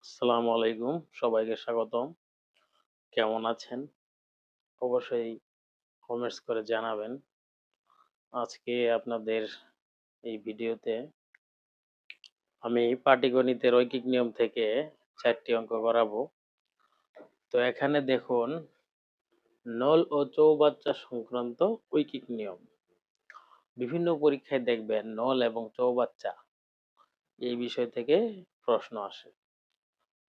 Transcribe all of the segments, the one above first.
আসসালামু আলাইকুম। সবাইকে স্বাগতম। কেমন আছেন? অবশ্যই কমেন্টস করে জানাবেন। আজকে আপনাদের এই ভিডিওতে আমি পাটিগণিতের ঐকিক নিয়ম থেকে ৪ টি অঙ্ক করাবো। তো এখানে দেখুন নল ও চৌবাচ্চা সংক্রান্ত ঐকিক নিয়ম। বিভিন্ন পরীক্ষায় দেখবেন নল এবং চৌবাচ্চা এই বিষয় থেকে প্রশ্ন আসে।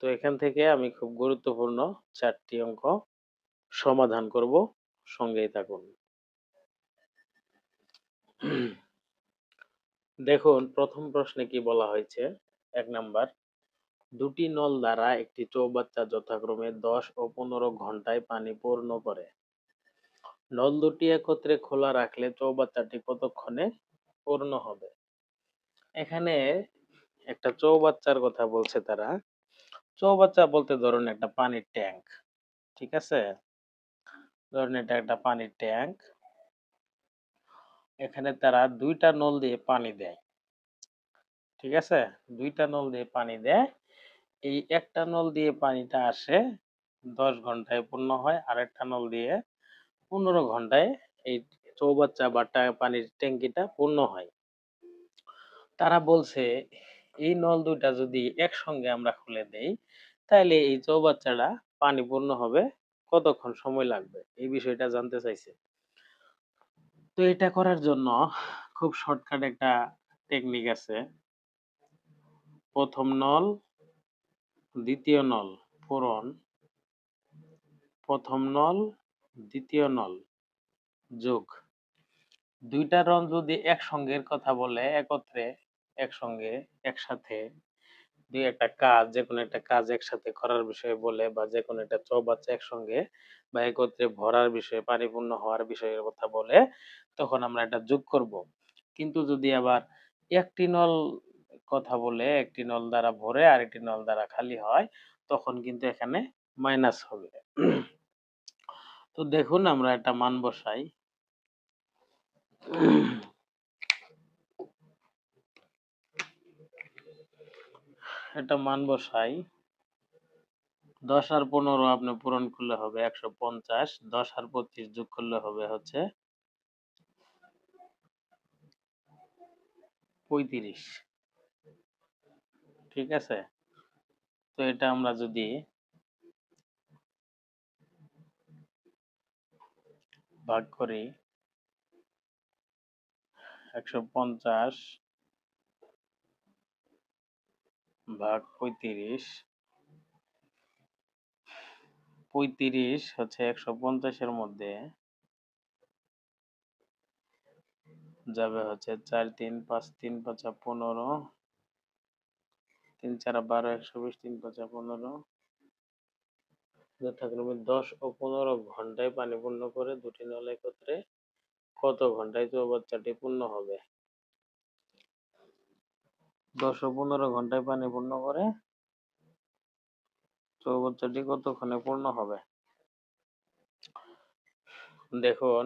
তো এখান থেকে আমি খুব গুরুত্বপূর্ণ ৪ টি অঙ্ক সমাধান করব। সঙ্গেই থাকুন। দেখুন প্রথম প্রশ্নে কি বলা হয়েছে? ১ নাম্বার, দুটি নল দ্বারা একটি চৌবাচ্চা যথাক্রমে ১০ ও ১৫ ঘন্টায় পানি পূর্ণ করে। নল দুটি একত্রে খোলা রাখলে চৌবাচ্চাটি কতক্ষণে পূর্ণ হবে? এখানে একটা চৌবাচ্চার কথা বলছে তারা। চৌবাচ্চা বলতে ধরুন একটা পানির ট্যাঙ্ক। ঠিক আছে? ধরুন এটা একটা পানির ট্যাঙ্ক। এখানে তারা ২ টা নল দিয়ে পানি দেয়। ঠিক আছে? ২ টা নল দিয়ে পানি দেয়। এই একটা নল দিয়ে পানিটা আসে ১০ ঘন্টায় পূর্ণ হয়। আরেকটা নল দিয়ে ১৫ ঘন্টায় এই চৌবাচ্চা বা পানির ট্যাঙ্কিটা পূর্ণ হয়। তারা বলছে এই নল ২ টা যদি একসঙ্গে আমরা খুলে দেই, তাইলে এই চৌবাচ্চাটা পানি পূর্ণ হবে কতক্ষণ সময় লাগবে? এই বিষয়টা জানতে চাইছে। তো এটা করার জন্য খুব শর্টকাট একটা টেকনিক আছে। ১ম নল, ২য় নল পূরণ, ১ম নল, ২য় নল যোগ। ২ টা নল যদি একসঙ্গের কথা বলে একত্রে, একসঙ্গে, একসাথে ২ একটা কাজ যেকোনো একটা কাজ একসাথে করার বিষয়ে বলে বা যেকোনো একটা চৌবাচ্চা একসঙ্গে বা একত্রে ভরার বিষয়ে পানিপূর্ণ হওয়ার বিষয়ের কথা বলে তখন আমরা এটা যোগ করব। কিন্তু যদি আবার একটি নল কথা বলে একটি নল দ্বারা ভরে আরেকটি নল দ্বারা খালি হয় তখন কিন্তু এখানে মাইনাস হবে। তো দেখুন আমরা একটা মান বসাই। একটা মান বসাই। ১০ আর ১৫ আপনি পূরণ করলে হবে ১৫০। ১০ আর ২৫ যোগ করলে হবে হচ্ছে ৩৫। ঠিক আছে? তো এটা আমরা যদি ভাগ করি ১৫০ ভাগ ৩৫। ৩৫ হচ্ছে ১৫০ এর মধ্যে যাবে হচ্ছে ৪, ৩, ৫, ৩ ৫ ১৫, ৩ ৪ ১২, ১২০, ৩ ৫ ১৫ যথাক্রমে ১০ ও ১৫ ঘন্টায় পানি পূর্ণ করে দুটি নল একত্রে কত ঘন্টায় চৌবাচ্চাটি পূর্ণ হবে? ১০ ও ১৫ ঘন্টায় পানি পূর্ণ করে চৌবাচ্চাটি কতক্ষণে পূর্ণ হবে? দেখুন,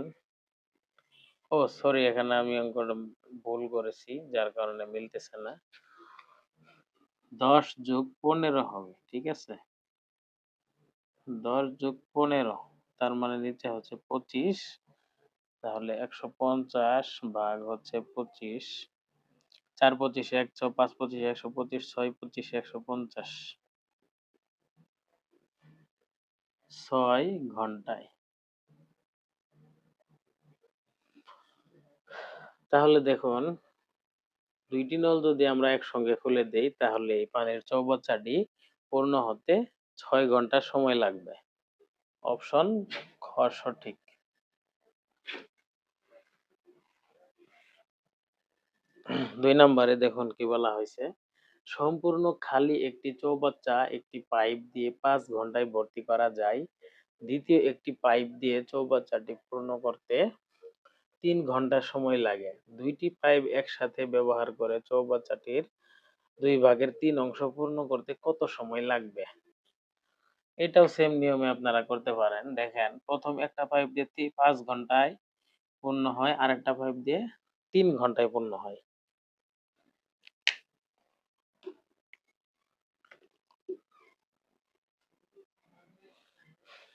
সরি এখানে আমি অঙ্কটা ভুল করেছি যার কারণে মিলতেছে না। ১০ যোগ ১৫ হবে। ঠিক আছে? ১০ যোগ ১৫ তার মানে নিচে হচ্ছে ২৫। তাহলে ১৫০ ভাগ হচ্ছে ২৫। ৪ ২৫ ১০০ ৫ ২৫ ১২৫ ৬ ২৫ ১৫০ ৬ ঘন্টায়। তাহলে দেখুন ২ টি নল যদি আমরা একসঙ্গে খুলে দেই তাহলে এই পানির চৌবাচ্চাটি পূর্ণ হতে ৬ ঘন্টা সময় লাগবে। অপশন খ সঠিক। ২ নাম্বারে দেখুন কি বলা হইছে। সম্পূর্ণ খালি একটি চৌবাচ্চা একটি পাইপ দিয়ে ৫ ঘন্টায় ভর্তি করা যায়। দ্বিতীয় একটি পাইপ দিয়ে চৌবাচ্চাটি পূর্ণ করতে ৩ ঘন্টা সময় লাগে। ২ টি পাইপ একসাথে ব্যবহার করে চৌবাচ্চাটির ২ ভাগের ৩ অংশ পূর্ণ করতে কত সময় লাগবে? এটাও সেম নিয়মে আপনারা করতে পারেন। দেখেন ১ম একটা পাইপ দিয়ে ৫ ঘন্টায় পূর্ণ হয়, আরেকটা পাইপ দিয়ে ৩ ঘন্টায় পূর্ণ হয়।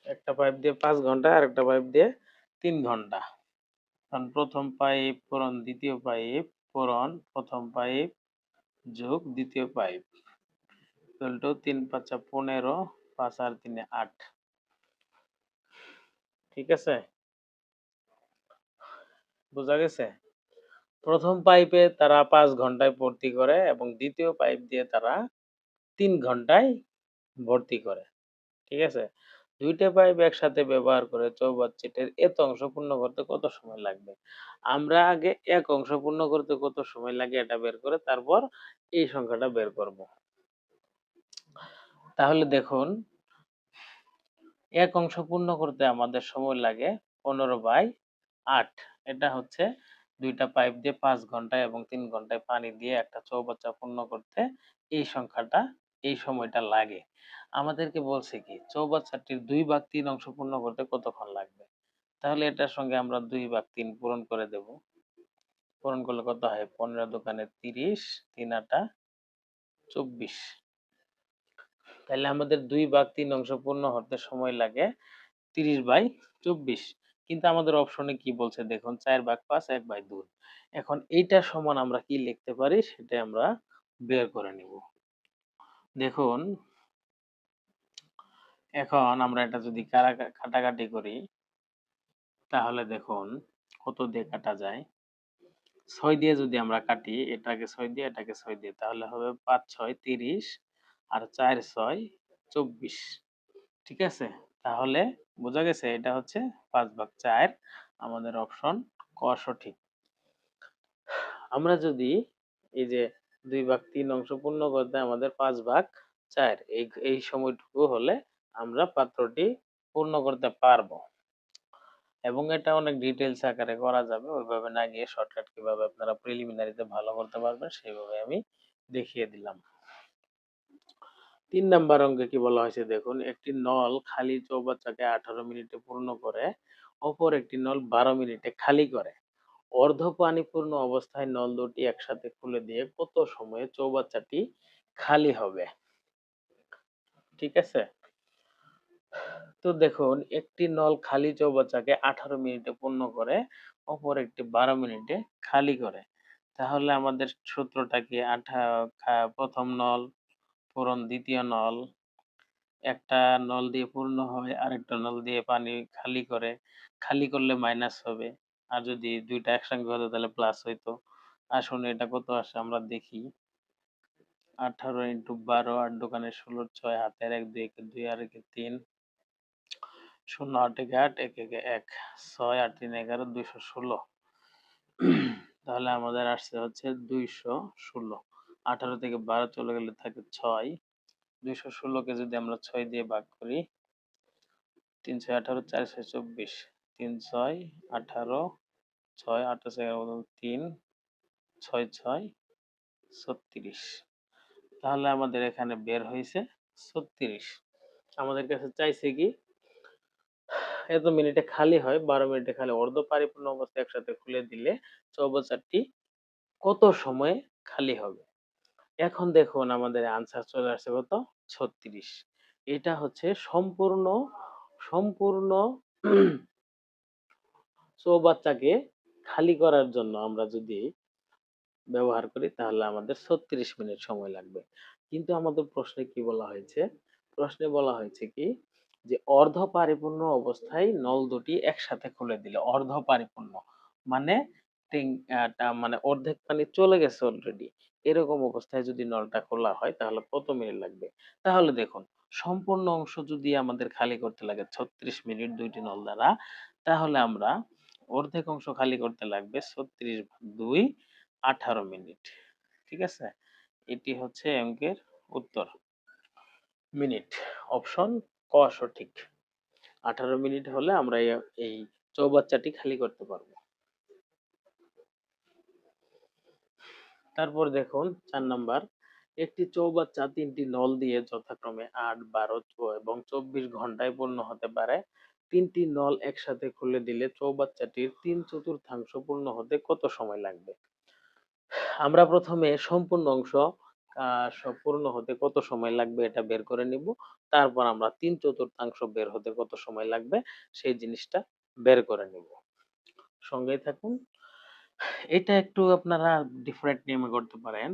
একটা পাইপ দিয়ে 5 ঘন্টা আর একটা পাইপ দিয়ে 3 ঘন্টা। কারণ প্রথম পাইপ পূরণ দ্বিতীয় পাইপ পূরণ প্রথম পাইপ যোগ দ্বিতীয় পাইপ ইকুয়াল 3 5 15 5 আর 3 8। ঠিক আছে, বোঝা গেছে? প্রথম পাইপে তারা 5 ঘন্টায় ভর্তি করে এবং দ্বিতীয় পাইপ দিয়ে তারা 3 ঘন্টায় ভর্তি করে। ঠিক আছে? ২ টা পাইপ একসাথে ব্যবহার করে চৌবাচ্চাটির এত অংশ পূর্ণ করতে কত সময় লাগবে? আমরা আগে এক অংশ পূর্ণ করতে কত সময় লাগে এটা বের করে তারপর এই সংখ্যাটা বের করব। তাহলে দেখুন, এক অংশ পূর্ণ করতে আমাদের সময় লাগে 15/8। এটা হচ্ছে ২ টা পাইপ দিয়ে ৫ ঘন্টায় এবং ৩ ঘন্টায় পানি দিয়ে একটা চৌবাচ্চা পূর্ণ করতে এই সংখ্যাটা, এই সময়টা লাগে। আমাদেরকে বলছে কি চৌবাচ্চাটির ২/৩ অংশ পূর্ণ করতে কতক্ষণ লাগবে? তাহলে এটার সঙ্গে আমরা ২/৩ পূরণ করে দেব। পূরণ করলে কত হয়? ১৫ দোকানে ৩০, ৩ আটা ২৪। তাহলে আমাদের ২/৩ অংশ পূর্ণ হতে সময় লাগে ৩০/২৪। কিন্তু আমাদের অপশনে কি বলছে দেখুন ৪/৫ ১/২। এখন এইটার সমান আমরা কি লিখতে পারি সেটাই আমরা বের করে নিব। দেখুন, এখন আমরা এটা যদি কাটাকাটি করি তাহলে দেখুন কত দিয়ে কাটা যায়। ৬ দিয়ে যদি আমরা কাটি, এটাকে ৬ দিয়ে এটাকে ৬ দিয়ে তাহলে হবে ৫/৬ ৩০ আর ৪/৬ ২৪। ঠিক আছে? তাহলে বোঝা গেছে এটা হচ্ছে ৫/৪। আমাদের অপশন ক সঠিক। আমরা যদি এই যে ২/৩ অংশ পূর্ণ করতে আমাদের ৫/৪ এই সময়টুকু হলে আমরা পাত্রটি পূর্ণ করতে পারবো। এবং এটা অনেক ডিটেইলস আকারে করা যাবে। ওইভাবে না গিয়ে শর্টকাট কিভাবে আপনারা প্রিলিমিনারিতে ভালো করতে পারবেন সেভাবে আমি দেখিয়ে দিলাম। ৩ নাম্বার অঙ্কে কি বলা হয়েছে দেখুন, একটি নল খালি চৌবাচ্চাকে ১৮ মিনিটে পূর্ণ করে, অপর একটি নল ১২ মিনিটে খালি করে। অর্ধ পানিপূর্ণ অবস্থায় নল দুটি একসাথে খুলে দিয়ে কত সময়ে চৌবাচ্চাটি খালি হবে? ঠিক আছে? তো দেখুন, একটি নল খালি চৌবাচ্চাকে ১৮ মিনিটে পূর্ণ করে, অপর একটি ১২ মিনিটে খালি করে। তাহলে আমাদের সূত্রটা কি? প্রথম নল পূরণ দ্বিতীয় নল, একটা নল দিয়ে পূর্ণ হয়, আরেকটা নল দিয়ে পানি খালি করে। খালি করলে মাইনাস হবে। আর যদি ২ টা একসঙ্গে হতো তাহলে প্লাস হইতো। আসুন এটা কত আসে আমরা দেখি। ১৮ × ১২ ৮ দোকানে ১৬ ৬ হাতের ১ ২ একে ২ আর একে ৩ ০ ৮ একে ৮ ১ একে ১ ৬ ৮ ৩ ১১ ২১৬। তাহলে আমাদের আসছে হচ্ছে ২১৬। ১৮ থেকে ১২ চলে গেলে থাকে ৬। ২১৬ কে যদি আমরা ৬ দিয়ে ভাগ করি ৩ ৬ ১৮ ৪ ৬ ২৪ ৩ ৬ ১৮ ৬ ২৮ ১১ ৩ ৬ ৬ ৩৬। তাহলে আমাদের এখানে বের হইছে ৩৬। আমাদের কাছে চাইছে কি এত মিনিটে খালি হয়, ১২ মিনিটে খালি অর্ধ পরিপূর্ণ অবস্থায় একসাথে খুলে দিলে চৌবাচ্চাটি কত সময়ে খালি হবে? এখন দেখুন আমাদের আনসার চলে আসছে কত? ৩৬। এটা হচ্ছে সম্পূর্ণ চৌবাচ্চাকে খালি করার জন্য আমরা যদি ব্যবহার করি তাহলে আমাদের ৩৬ মিনিট সময় লাগবে। কিন্তু আমাদের প্রশ্নে কি বলা হয়েছে? প্রশ্নে বলা হয়েছে কি যে অর্ধ পরিপূর্ণ অবস্থায় নল দুটি একসাথে খুলে দিলে অর্ধ পরিপূর্ণ মানে টিং মানে অর্ধেক পানি চলে গেছে অলরেডি। এরকম অবস্থায় যদি নলটা খোলা হয় তাহলে কত মিনিট লাগবে? তাহলে দেখুন সম্পূর্ণ অংশ যদি আমাদের খালি করতে লাগে ৩৬ মিনিট ২ টি নল দ্বারা, তাহলে আমরা অর্ধেক অংশ খালি করতে লাগবে ৩৬/২ ১৮ মিনিট। ঠিক আছে? এটি হচ্ছে অঙ্কের উত্তর। মিনিট। অপশন ক সঠিক। ১৮ মিনিট হলে আমরা এই চৌবাচ্চাটি খালি করতে পারবো। তারপর দেখুন ৪ নাম্বার, একটি চৌবাচ্চা ৩ টি নল দিয়ে যথাক্রমে ৮, ১২ এবং ২৪ ঘন্টায় পূর্ণ হতে পারে। ৩ টি নল একসাথে খুলে দিলে চৌবাচ্চাটির ৩/৪ পূর্ণ হতে কত সময় লাগবে? আমরা প্রথমে সম্পূর্ণ অংশ পূর্ণ হতে কত সময় লাগবে এটা বের করে নিব। তারপর আমরা 3/4 বের হতে কত সময় লাগবে সেই জিনিসটা বের করে নিব। সঙ্গেই থাকুন। এটা একটু আপনারা ডিফারেন্ট নিয়মে করতে পারেন।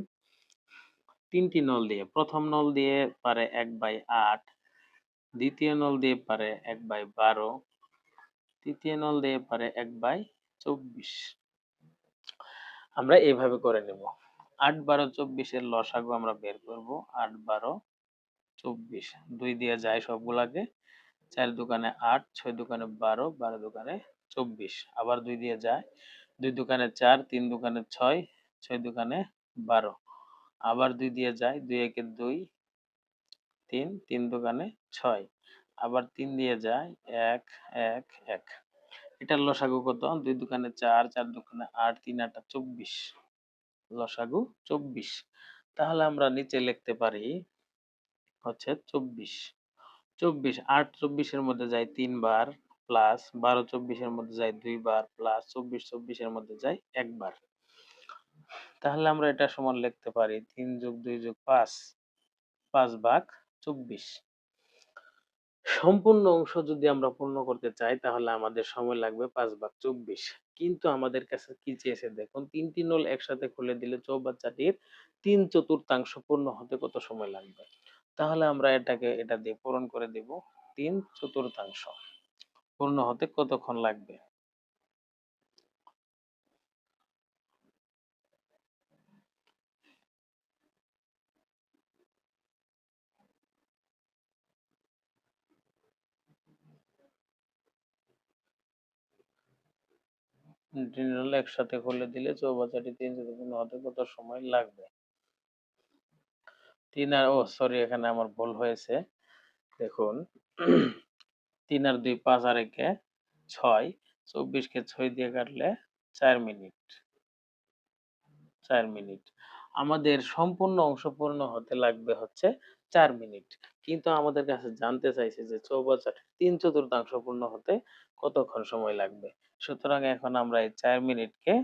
৩ টি নল দিয়ে। ১ম নল দিয়ে পারে ১/৮, দ্বিতীয় নল দিয়ে পারে ১/১২, তৃতীয় নল দিয়ে পারে ১/২৪। আমরা এভাবে করে নেব। ৮, ১২, ২৪ এর লসাগু আমরা বের করব। ৮, ১২, ২৪ ২ দিয়ে যায় সবগুলাকে। ৪ দোকানে ৮, ৬ দোকানে ১২, ১২ দোকানে ২৪ আবার ২ দিয়ে যায়। ২ দোকানে ৪, ৩ দোকানে ৬, ৬ দোকানে ১২ আবার ২ দিয়ে যায়। ২ একে ২, ৩, ৩ দোকানে ৬ আবার ৩ দিয়ে যায় ১, ১, ১। এটার লসাগু কত? ২ দোকানে ৪, ৪ দোকানে ৮, ৩ ৮ ২৪ লসাগু ২৪। তাহলে আমরা নিচে লিখতে পারি হচ্ছে ২৪। ২৪ ৮ ২৪ এর মধ্যে যায় ৩ বার প্লাস ১২ ২৪ এর মধ্যে যায় ২ বার প্লাস ২৪ ২৪ এর মধ্যে যায় ১ বার। তাহলে আমরা এটা সমান লিখতে পারি ৩ + ২ + ৫ ৫/২৪। সম্পূর্ণ অংশ যদি আমরা পূর্ণ করতে চাই তাহলে আমাদের সময় লাগবে ৫/২৪। কিন্তু আমাদের কাছে কি চেয়েছে দেখুন ৩ টি নল একসাথে খুলে দিলে চৌবাচ্চাটির ৩/৪ পূর্ণ হতে কত সময় লাগবে? তাহলে আমরা এটা দিয়ে পূরণ করে দেব। ৩/৪ পূর্ণ হতে কতক্ষণ লাগবে? টি নল একসাথে খুলে দিলে চৌবাচ্চাটি ৩/৪ পূর্ণ হতে কত সময় লাগবে? ৩ আর সরি এখানে আমার ভুল হয়েছে। দেখুন ৩ আর ২ ৫ আর ১ ৬ ২৪ কে ৬ দিয়ে কাটলে ৪ মিনিট। ৪ মিনিট। আমাদের সম্পূর্ণ অংশ পূর্ণ হতে লাগবে হচ্ছে ৪ মিনিট। কিন্তু আমাদের কাছে জানতে চাইছে যে চৌবাচ্চাটির ৩/৪ পূর্ণ হতে কতক্ষণ সময় লাগবে। সুতরাং এখন আমরা এই ৪ মিনিটকে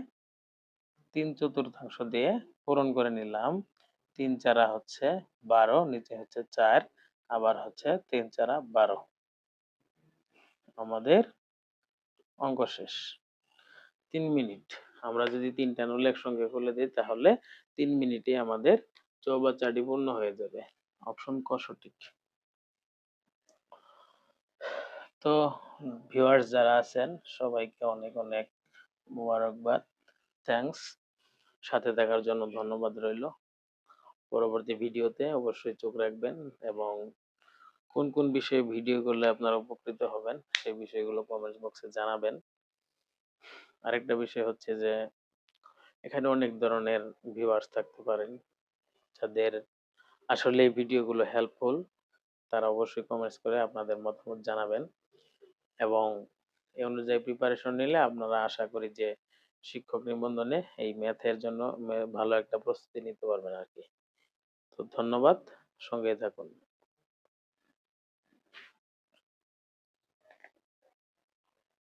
৩/৪ দিয়ে পূরণ করে নিলাম। ৩ ৪ হচ্ছে ১২ নিচে হচ্ছে ৪ আবার হচ্ছে ৩ ৪ ১২ আমাদের অঙ্ক শেষ। ৩ মিনিট। আমরা যদি ৩ টা নল একসঙ্গে খুলে দেই তাহলে ৩ মিনিটে আমাদের চৌবাচ্চাটি পূর্ণ হয়ে যাবে। অপশন ক সঠিক। তো ভিউয়ার্স যারা আছেন সবাইকে অনেক, অনেক মোবারকবাদ। থ্যাংকস। সাথে থাকার জন্য ধন্যবাদ রইলো। পরবর্তী ভিডিওতে অবশ্যই চোখ রাখবেন এবং কোন, কোন বিষয়ে ভিডিও করলে আপনারা উপকৃত হবেন সেই বিষয়গুলো কমেন্ট বক্সে জানাবেন। আরেকটা বিষয় হচ্ছে যে এখানে অনেক ধরনের ভিউয়ার্স থাকতে পারেন যাদের আসলে এই ভিডিওগুলো হেল্পফুল তারা অবশ্যই কমেন্টস করে আপনাদের মতামত জানাবেন এবং এই অনুযায়ী প্রিপারেশন নিলে আপনারা আশা করি যে শিক্ষক নিবন্ধনে এই ম্যাথের জন্য ভালো একটা প্রস্তুতি নিতে পারবেন আরকি। তো ধন্যবাদ, সঙ্গেই থাকুন।